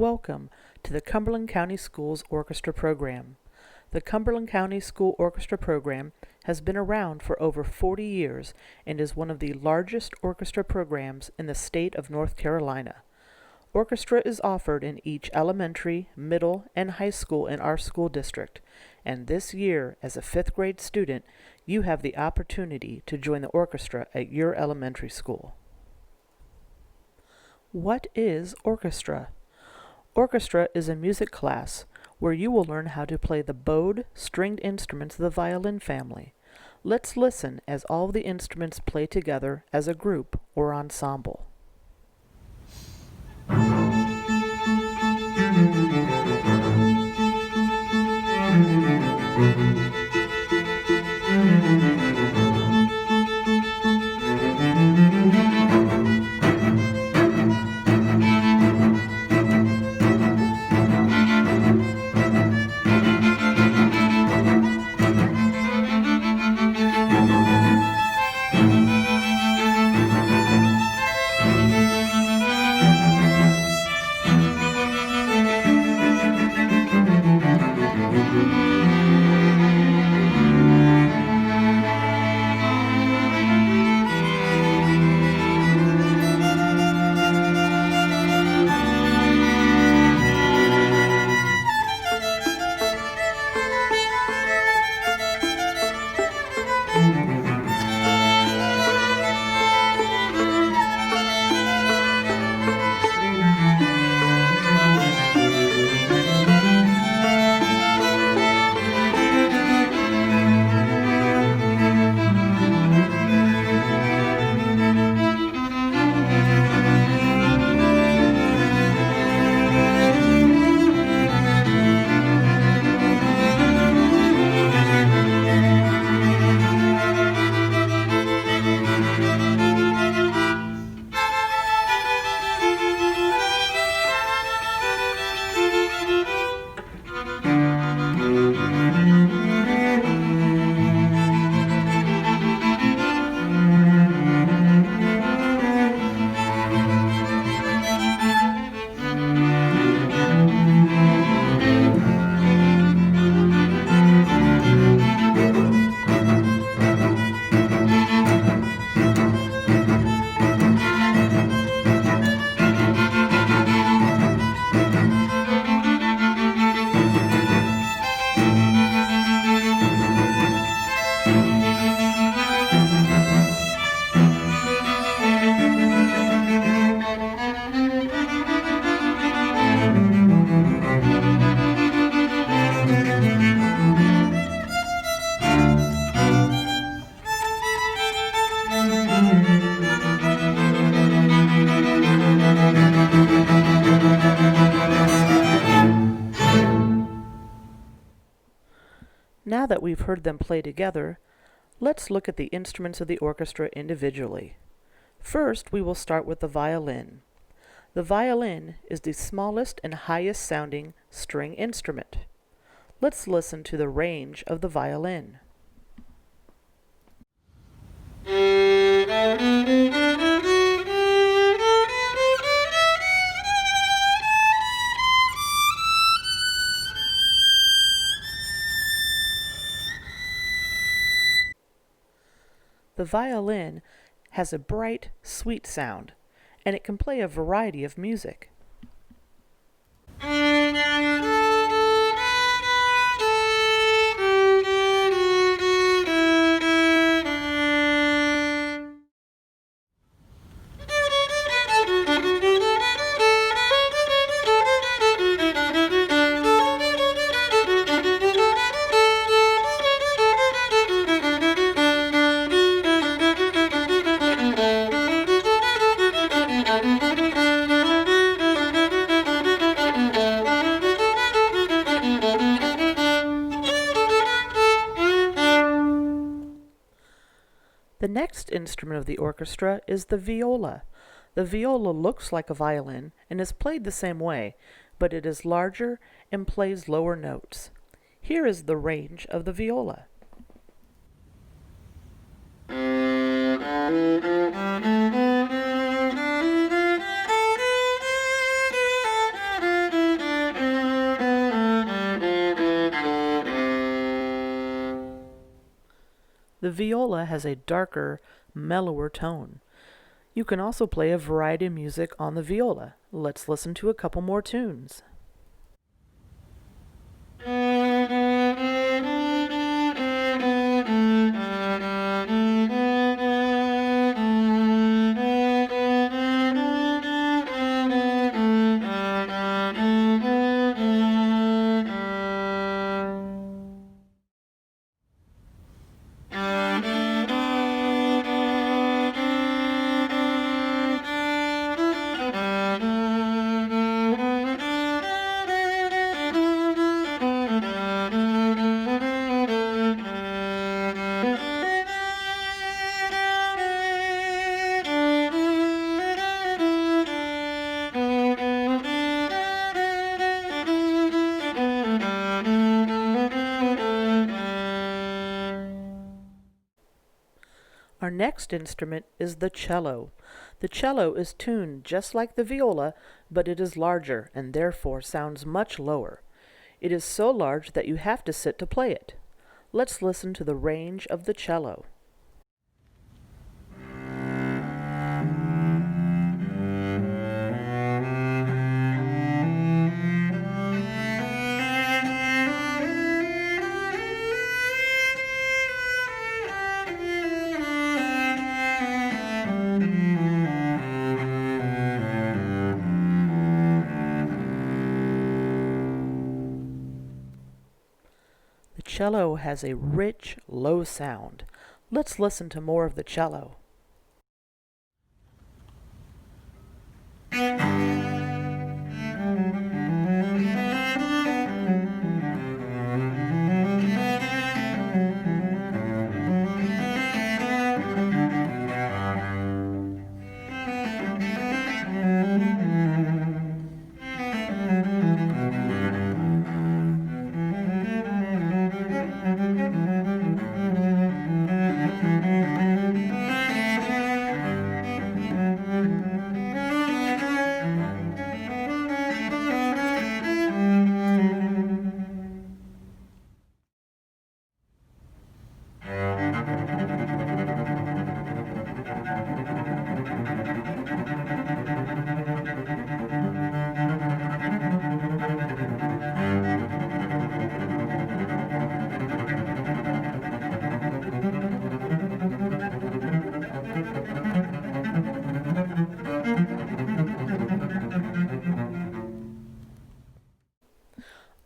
Welcome to the Cumberland County Schools Orchestra Program. The Cumberland County School Orchestra Program has been around for over 40 years and is one of the largest orchestra programs in the state of North Carolina. Orchestra is offered in each elementary, middle, and high school in our school district, and this year, as a 5th grade student, you have the opportunity to join the orchestra at your elementary school. What is orchestra? Orchestra is a music class where you will learn how to play the bowed, stringed instruments of the violin family. Let's listen as all the instruments play together as a group or ensemble. Now that we've heard them play together, let's look at the instruments of the orchestra individually. First, we will start with the violin. The violin is the smallest and highest sounding string instrument. Let's listen to the range of the violin. The violin has a bright, sweet sound, and it can play a variety of music. The next instrument of the orchestra is the viola. The viola looks like a violin and is played the same way, but it is larger and plays lower notes. Here is the range of the viola. The viola has a darker, mellower tone. You can also play a variety of music on the viola. Let's listen to a couple more tunes. Our next instrument is the cello. The cello is tuned just like the viola, but it is larger and therefore sounds much lower. It is so large that you have to sit to play it. Let's listen to the range of the cello. The cello has a rich, low sound. Let's listen to more of the cello.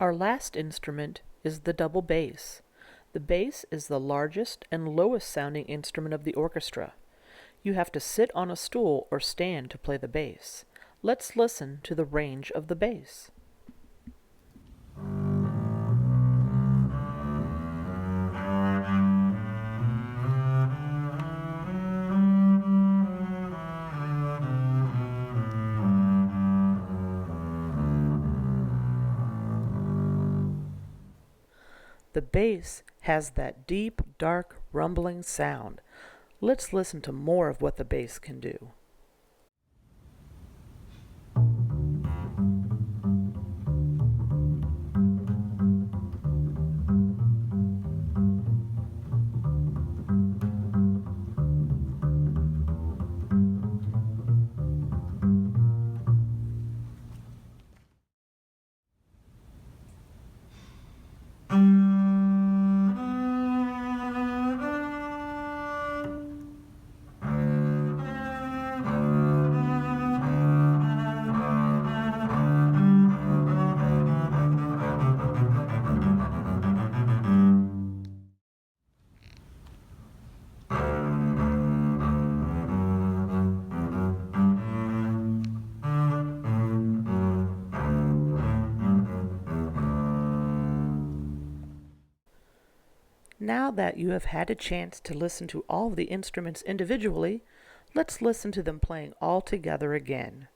Our last instrument is the double bass. The bass is the largest and lowest sounding instrument of the orchestra. You have to sit on a stool or stand to play the bass. Let's listen to the range of the bass. The bass has that deep, dark, rumbling sound. Let's listen to more of what the bass can do. Now that you have had a chance to listen to all of the instruments individually, let's listen to them playing all together again.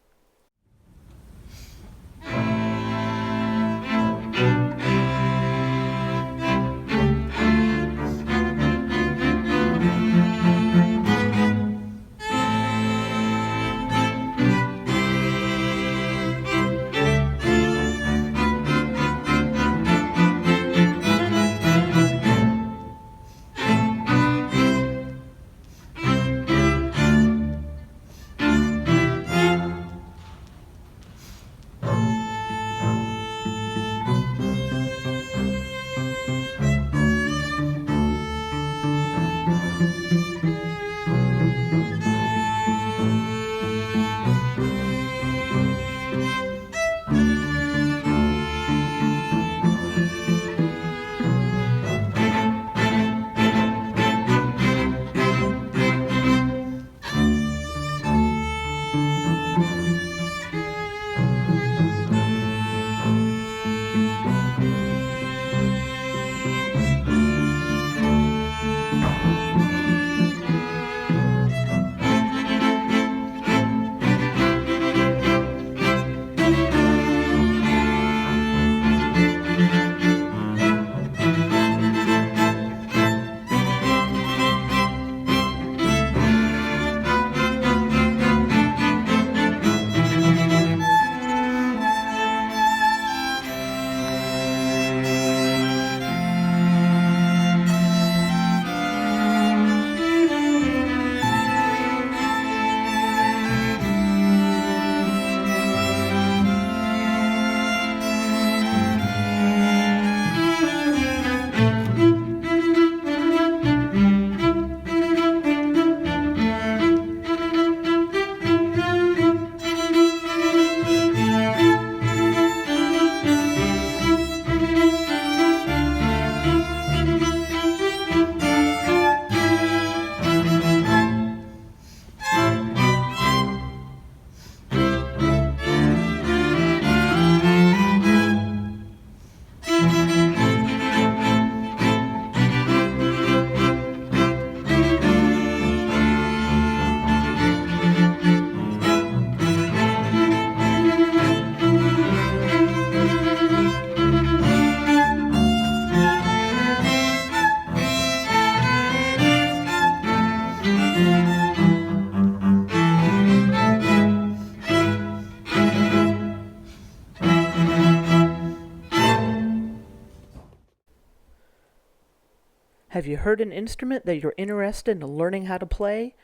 Have you heard an instrument that you're interested in learning how to play?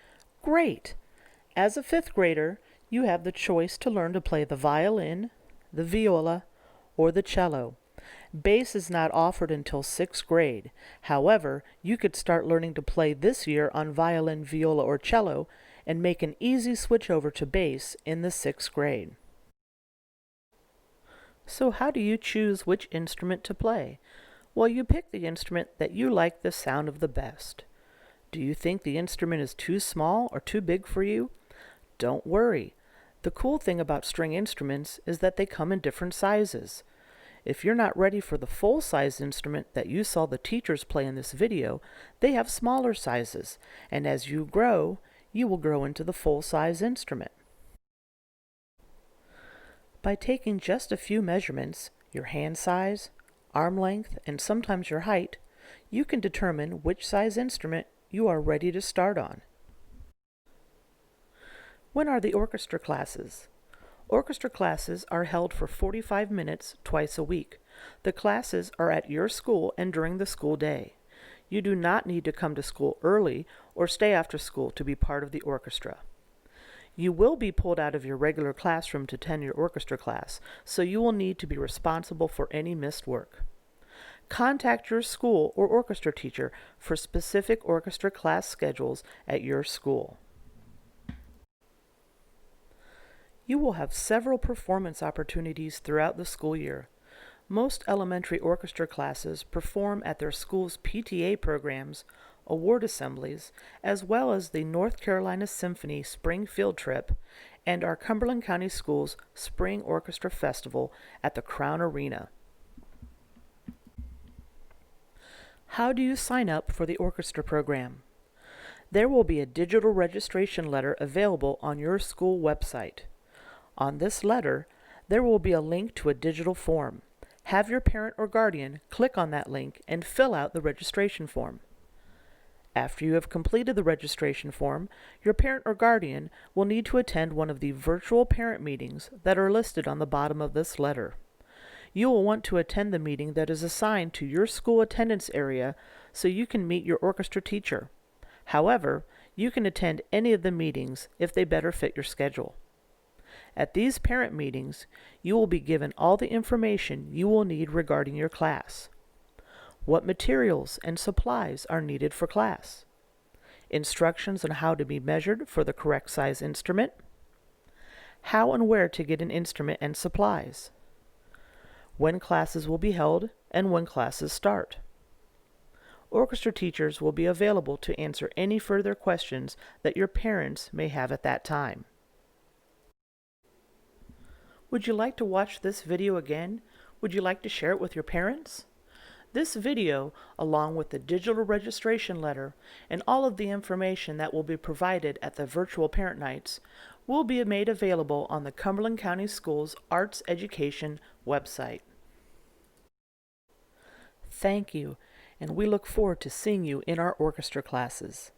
Great! As a fifth grader, you have the choice to learn to play the violin, the viola, or the cello. Bass is not offered until sixth grade. However, you could start learning to play this year on violin, viola, or cello and make an easy switch over to bass in the sixth grade. So how do you choose which instrument to play? Well, you pick the instrument that you like the sound of the best. Do you think the instrument is too small or too big for you? Don't worry. The cool thing about string instruments is that they come in different sizes. If you're not ready for the full-size instrument that you saw the teachers play in this video, they have smaller sizes, and as you grow, you will grow into the full-size instrument. By taking just a few measurements, your hand size, arm length, and sometimes your height, you can determine which size instrument you are ready to start on. When are the orchestra classes? Orchestra classes are held for 45 minutes twice a week. The classes are at your school and during the school day. You do not need to come to school early or stay after school to be part of the orchestra. You will be pulled out of your regular classroom to attend your orchestra class, so you will need to be responsible for any missed work. Contact your school or orchestra teacher for specific orchestra class schedules at your school. You will have several performance opportunities throughout the school year. Most elementary orchestra classes perform at their school's PTA programs, award assemblies, as well as the North Carolina Symphony Spring Field Trip and our Cumberland County Schools Spring Orchestra Festival at the Crown Arena. How do you sign up for the orchestra program? There will be a digital registration letter available on your school website. On this letter, there will be a link to a digital form. Have your parent or guardian click on that link and fill out the registration form. After you have completed the registration form, your parent or guardian will need to attend one of the virtual parent meetings that are listed on the bottom of this letter. You will want to attend the meeting that is assigned to your school attendance area so you can meet your orchestra teacher. However, you can attend any of the meetings if they better fit your schedule. At these parent meetings, you will be given all the information you will need regarding your class. What materials and supplies are needed for class? Instructions on how to be measured for the correct size instrument. How and where to get an instrument and supplies. When classes will be held and when classes start. Orchestra teachers will be available to answer any further questions that your parents may have at that time. Would you like to watch this video again? Would you like to share it with your parents? This video, along with the digital registration letter and all of the information that will be provided at the virtual parent nights, will be made available on the Cumberland County Schools Arts Education website. Thank you, and we look forward to seeing you in our orchestra classes.